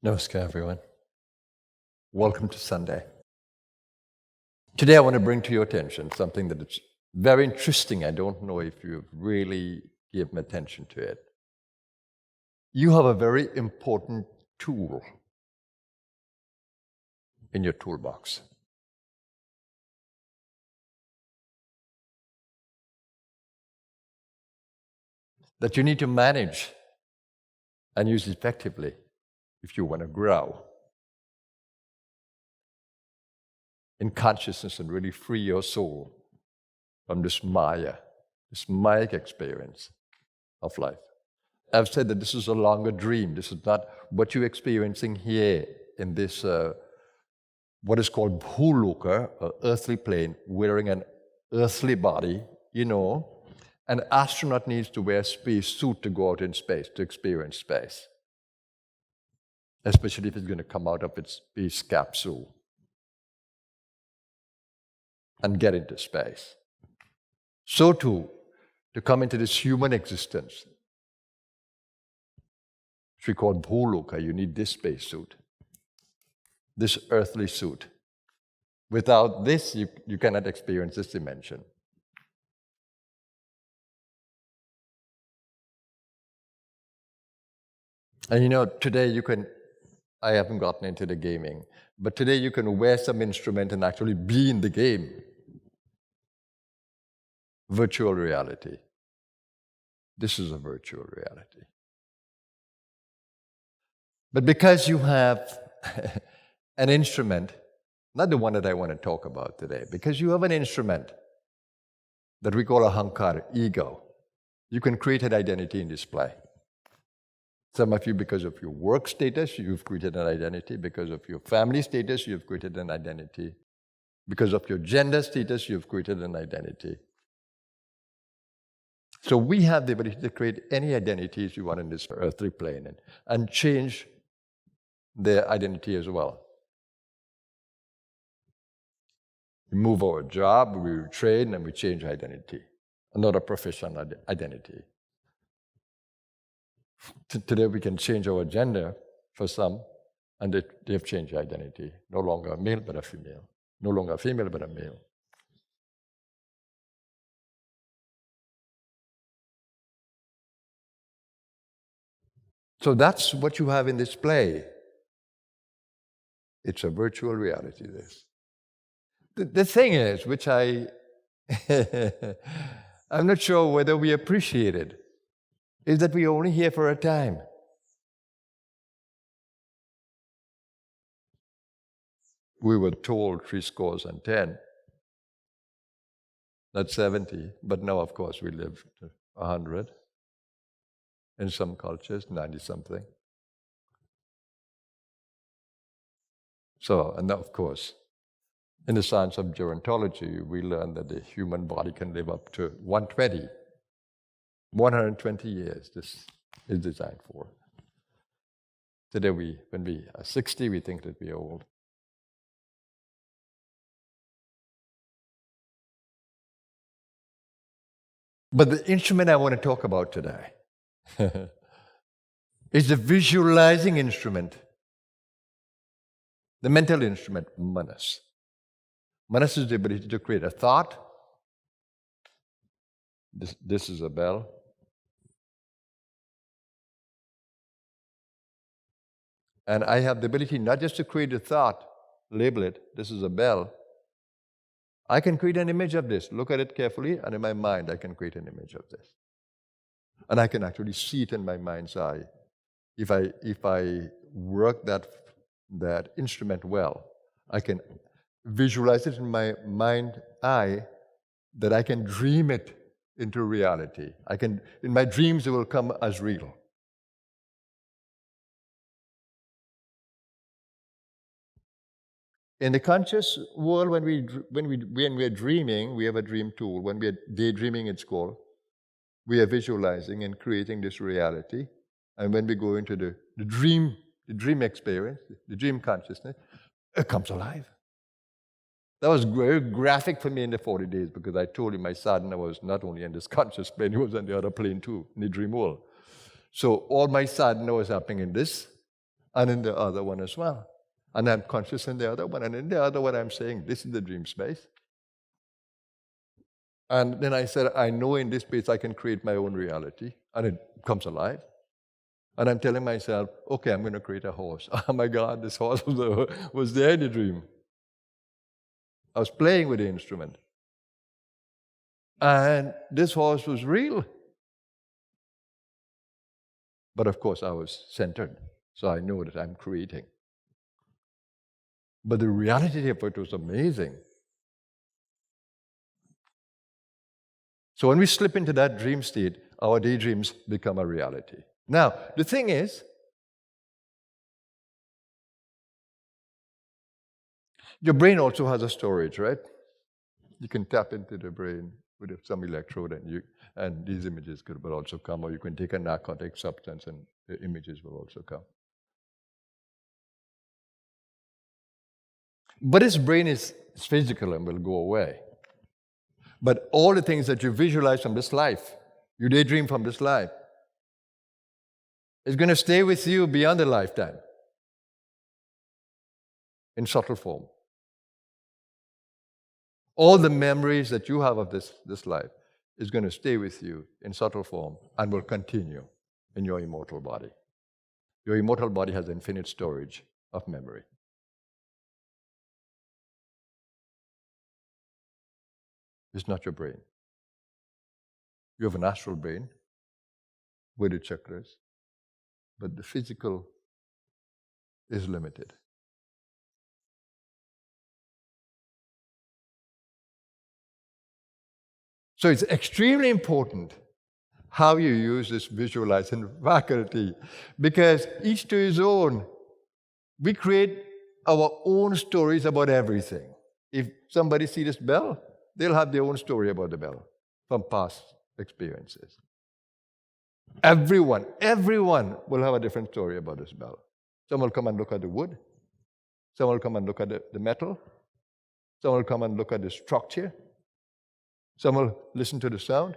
Namaskar, everyone. Welcome to Sunday. Today, I want to bring to your attention something that is very interesting. I don't know if you've really given attention to it. You have a very important tool in your toolbox. That you need to manage and use effectively if you want to grow in consciousness and really free your soul from this Mayic experience of life. I've said that this is a longer dream. This is not what you're experiencing here in this, what is called Bhuluka, or earthly plane, wearing an earthly body. An astronaut needs to wear a space suit to go out in space, to experience space, especially if it's going to come out of its space capsule and get into space. So too, to come into this human existence, which we call Bhuluka, you need this space suit, this earthly suit. Without this, you cannot experience this dimension. And today I haven't gotten into the gaming, but today you can wear some instrument and actually be in the game. Virtual reality. This is a virtual reality. But because you have an instrument, not the one that I want to talk about today, because you have an instrument that we call a ahankara, ego, you can create an identity in display. Some of you, because of your work status, you've created an identity. Because of your family status, you've created an identity. Because of your gender status, you've created an identity. So we have the ability to create any identities you want in this earthly plane and change their identity as well. We move our job, we train, and we change identity. Another professional identity. Today we can change our gender for some, and they have changed identity. No longer a male, but a female. No longer a female, but a male. So that's what you have in this play. It's a virtual reality, this. The thing is, which I'm not sure whether we appreciate it, is that we're only here for a time. We were told 70, not 70, but now, of course, we live to 100. In some cultures, 90-something. So, and of course, in the science of gerontology, we learned that the human body can live up to 120 years. This is designed for. Today, when we are 60, we think that we're old. But the instrument I want to talk about today is the visualizing instrument, the mental instrument, manas. Manas is the ability to create a thought. This is a bell. And I have the ability not just to create a thought, label it, this is a bell. I can create an image of this. Look at it carefully, and in my mind, I can create an image of this. And I can actually see it in my mind's eye. If I work that instrument well, I can visualize it in my mind eye, that I can dream it into reality. In my dreams, it will come as real. In the conscious world, when we're dreaming, we have a dream tool. When we're daydreaming, it's called. We are visualizing and creating this reality. And when we go into the dream experience, the dream consciousness, it comes alive. That was very graphic for me in the 40 days, because I told you my sadhana was not only in this conscious plane, he was on the other plane too, in the dream world. So all my sadhana was happening in this, and in the other one as well. And I'm conscious in the other one, and in the other one I'm saying, this is the dream space. And then I said, I know in this space I can create my own reality, and it comes alive. And I'm telling myself, okay, I'm going to create a horse. Oh my God, this horse was there in the dream. I was playing with the instrument. And this horse was real. But of course, I was centered, so I know that I'm creating. But the reality of it was amazing. So when we slip into that dream state, our daydreams become a reality. Now, the thing is, your brain also has a storage, right? You can tap into the brain with some electrode, and these images will also come, or you can take a narcotic substance and the images will also come. But this brain is physical and will go away. But all the things that you visualize from this life, you daydream from this life, is going to stay with you beyond the lifetime in subtle form. All the memories that you have of this life is going to stay with you in subtle form and will continue in your immortal body. Your immortal body has infinite storage of memory. It's not your brain. You have an astral brain with the chakras, but the physical is limited. So it's extremely important how you use this visualizing faculty, because each to his own. We create our own stories about everything. If somebody sees this bell, they'll have their own story about the bell from past experiences. Everyone will have a different story about this bell. Some will come and look at the wood. Some will come and look at the metal. Some will come and look at the structure. Some will listen to the sound.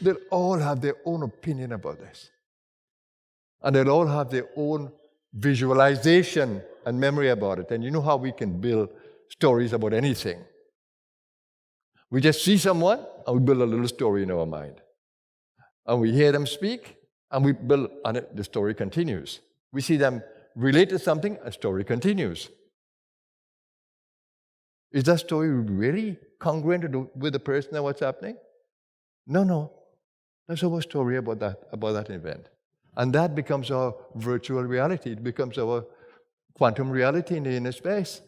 They'll all have their own opinion about this. And they'll all have their own visualization and memory about it. And you know how we can build stories about anything. We just see someone and we build a little story in our mind. And we hear them speak and we build on it, the story continues. We see them relate to something, a story continues. Is that story really congruent with the person and what's happening? No. That's our story about that event. And that becomes our virtual reality. It becomes our quantum reality in the inner space.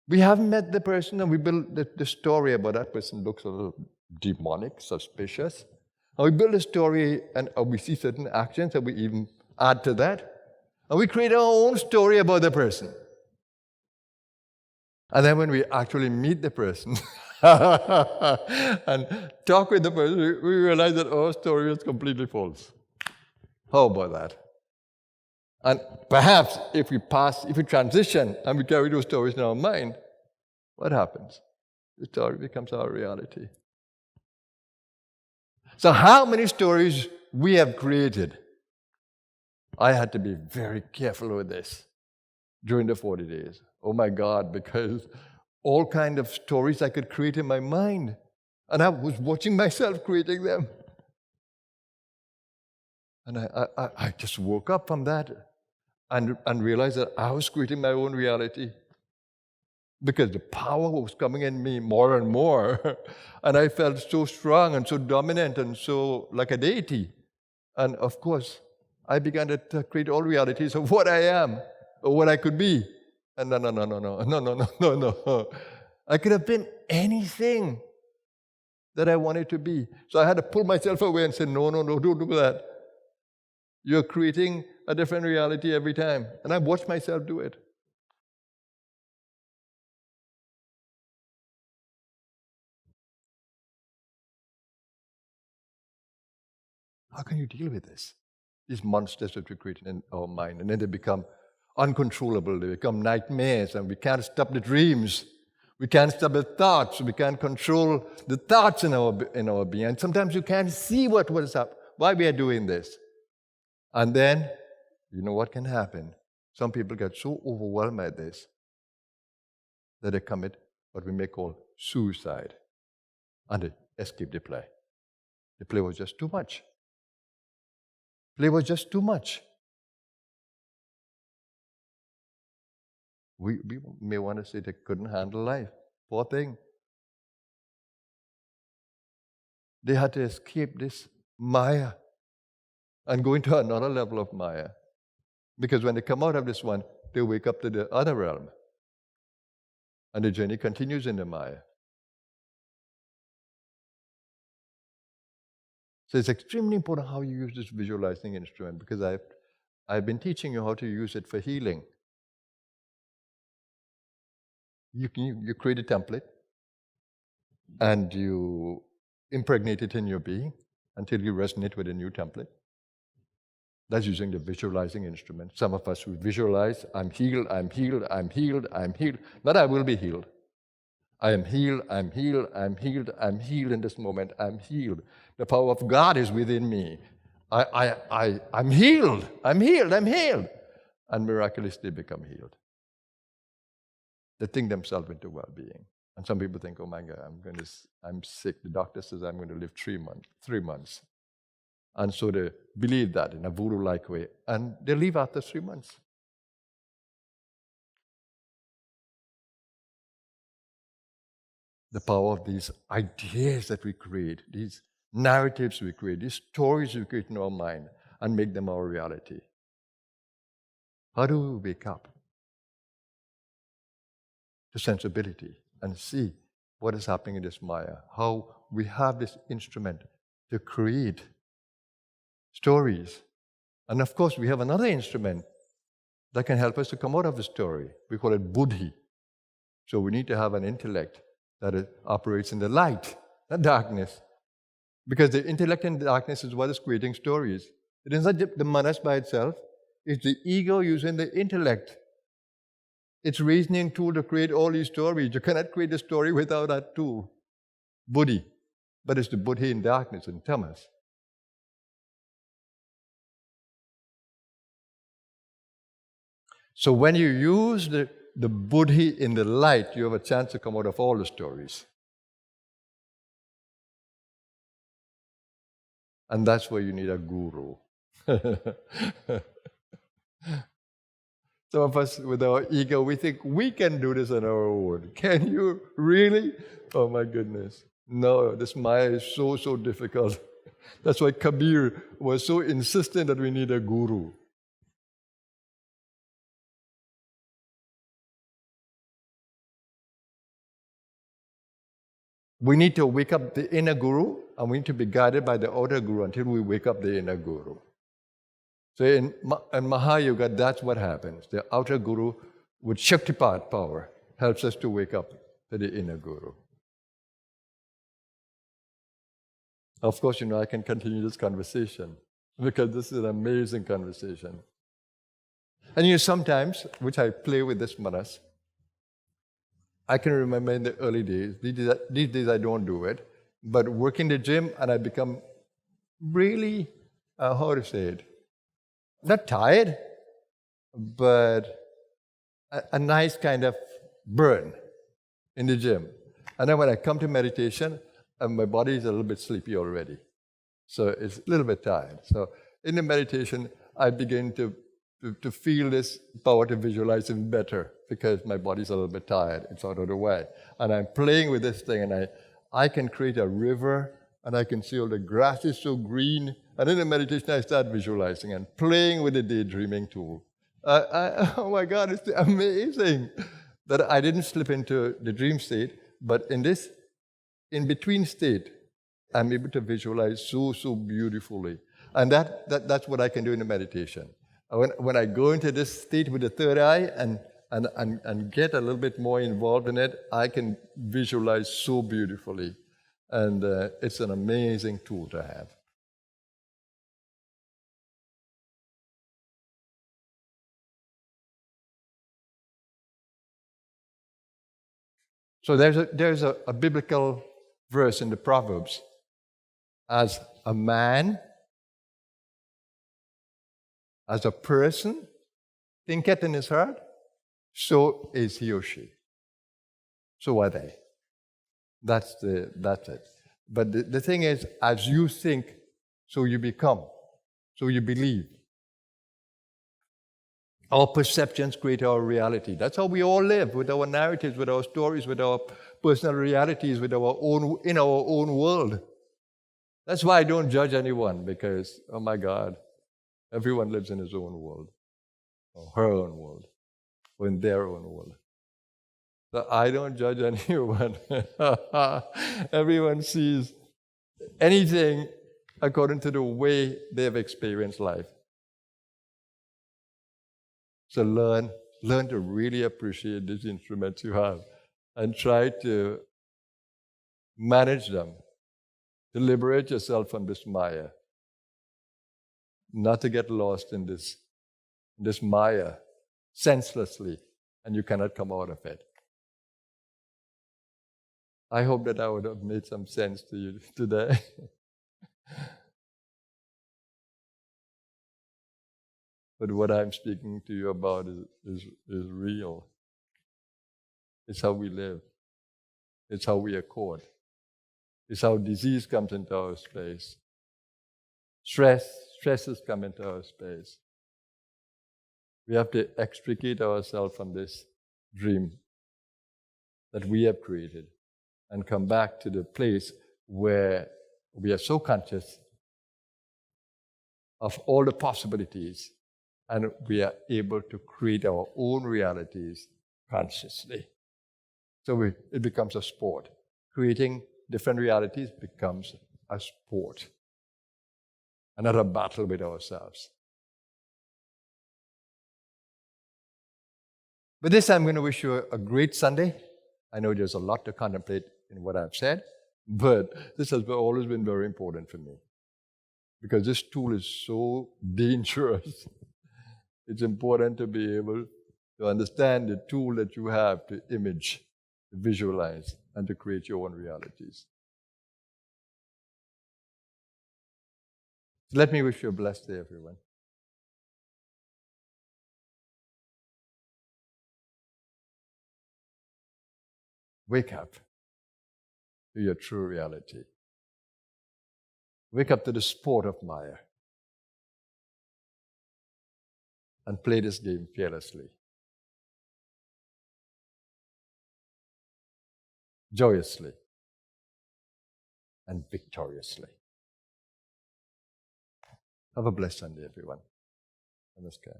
We haven't met the person and we build the story about that person looks a little demonic, suspicious. And we build a story and we see certain actions and we even add to that. And we create our own story about the person. And then when we actually meet the person and talk with the person, we realize that our story is completely false. How about that? And perhaps if we transition and we carry those stories in our mind, what happens? The story becomes our reality. So how many stories we have created? I had to be very careful with this during the 40 days. Oh my God, because all kind of stories I could create in my mind. And I was watching myself creating them. And I just woke up from that and realized that I was creating my own reality. Because the power was coming in me more and more. And I felt so strong and so dominant and so like a deity. And of course, I began to create all realities of what I am or what I could be. And no. I could have been anything that I wanted to be. So I had to pull myself away and say, no, don't do that. You're creating a different reality every time. And I watched myself do it. How can you deal with this? These monsters that we create in our mind, and then they become uncontrollable. They become nightmares, and we can't stop the dreams. We can't stop the thoughts. We can't control the thoughts in our being. And sometimes you can't see what is up, why we are doing this. And then you know what can happen? Some people get so overwhelmed by this that they commit what we may call suicide and they escape the play. The play was just too much. Play was just too much. We may want to say they couldn't handle life. Poor thing. They had to escape this Maya and go into another level of Maya. Because when they come out of this one, they wake up to the other realm. And the journey continues in the Maya. So it's extremely important how you use this visualizing instrument, because I've been teaching you how to use it for healing. You create a template and you impregnate it in your being until you resonate with a new template. That's using the visualizing instrument. Some of us, we visualize, I'm healed, I'm healed, I'm healed, I'm healed. Not I will be healed. I am healed, I'm healed, I'm healed, I'm healed in this moment, I'm healed. The power of God is within me. I'm healed, I'm healed, I'm healed. And miraculously become healed. They think themselves into well-being. And some people think, oh my God, I'm sick. The doctor says I'm going to live 3 months. And so they believe that in a voodoo-like way. And they leave after 3 months. The power of these ideas that we create, these narratives we create, these stories we create in our mind and make them our reality. How do we wake up to sensibility and see what is happening in this Maya? How we have this instrument to create stories. And of course, we have another instrument that can help us to come out of the story. We call it buddhi. So we need to have an intellect that operates in the light, not darkness. Because the intellect in darkness is what is creating stories. It is not the manas by itself. It's the ego using the intellect. It's reasoning tool to create all these stories. You cannot create a story without that tool. Buddhi. But it's the buddhi in darkness, in tamas. So when you use the buddhi in the light, you have a chance to come out of all the stories. And that's where you need a guru. Some of us, with our ego, we think we can do this on our own. Can you really? Oh my goodness. No, this Maya is so difficult. That's why Kabir was so insistent that we need a guru. We need to wake up the inner guru, and we need to be guided by the outer guru until we wake up the inner guru. So in Mahayuga, that's what happens. The outer guru with Shaktipat power helps us to wake up to the inner guru. Of course, I can continue this conversation because this is an amazing conversation. And sometimes, which I play with this manas, I can remember in the early days, these days I don't do it, but work in the gym and I become really, how to say it, not tired, but a nice kind of burn in the gym. And then when I come to meditation, my body is a little bit sleepy already. So it's a little bit tired. So in the meditation, I begin to feel this power to visualize even better because my body's a little bit tired. It's out of the way. And I'm playing with this thing, and I can create a river, and I can see all the grass is so green. And in the meditation, I start visualizing and playing with the daydreaming tool. Oh my God, it's amazing that I didn't slip into the dream state, but in this in-between state, I'm able to visualize so beautifully. And that's what I can do in the meditation. When I go into this state with the third eye and get a little bit more involved in it, I can visualize so beautifully. And it's an amazing tool to have. So there's a biblical verse in the Proverbs. As a man as a person thinketh in his heart, so is he or she. So are they. That's it. But the thing is, as you think, so you become, so you believe. Our perceptions create our reality. That's how we all live, with our narratives, with our stories, with our personal realities, in our own world. That's why I don't judge anyone, because, oh my God, everyone lives in his own world, or her own world, or in their own world. So I don't judge anyone. Everyone sees anything according to the way they've experienced life. So learn to really appreciate these instruments you have and try to manage them, to liberate yourself from this Maya, not to get lost in this Maya senselessly, and you cannot come out of it. I hope that I would have made some sense to you today. But what I'm speaking to you about is real. It's how we live. It's how we accord. It's how disease comes into our space. Stresses come into our space. We have to extricate ourselves from this dream that we have created and come back to the place where we are so conscious of all the possibilities and we are able to create our own realities consciously. So it becomes a sport. Creating different realities becomes a sport, another battle with ourselves. With this, I'm going to wish you a great Sunday. I know there's a lot to contemplate in what I've said, but this has always been very important for me because this tool is so dangerous. It's important to be able to understand the tool that you have to image, to visualize, and to create your own realities. So let me wish you a blessed day, everyone. Wake up to your true reality. Wake up to the sport of Maya and play this game fearlessly, joyously, and victoriously. Have a blessed Sunday, everyone. Namaskar.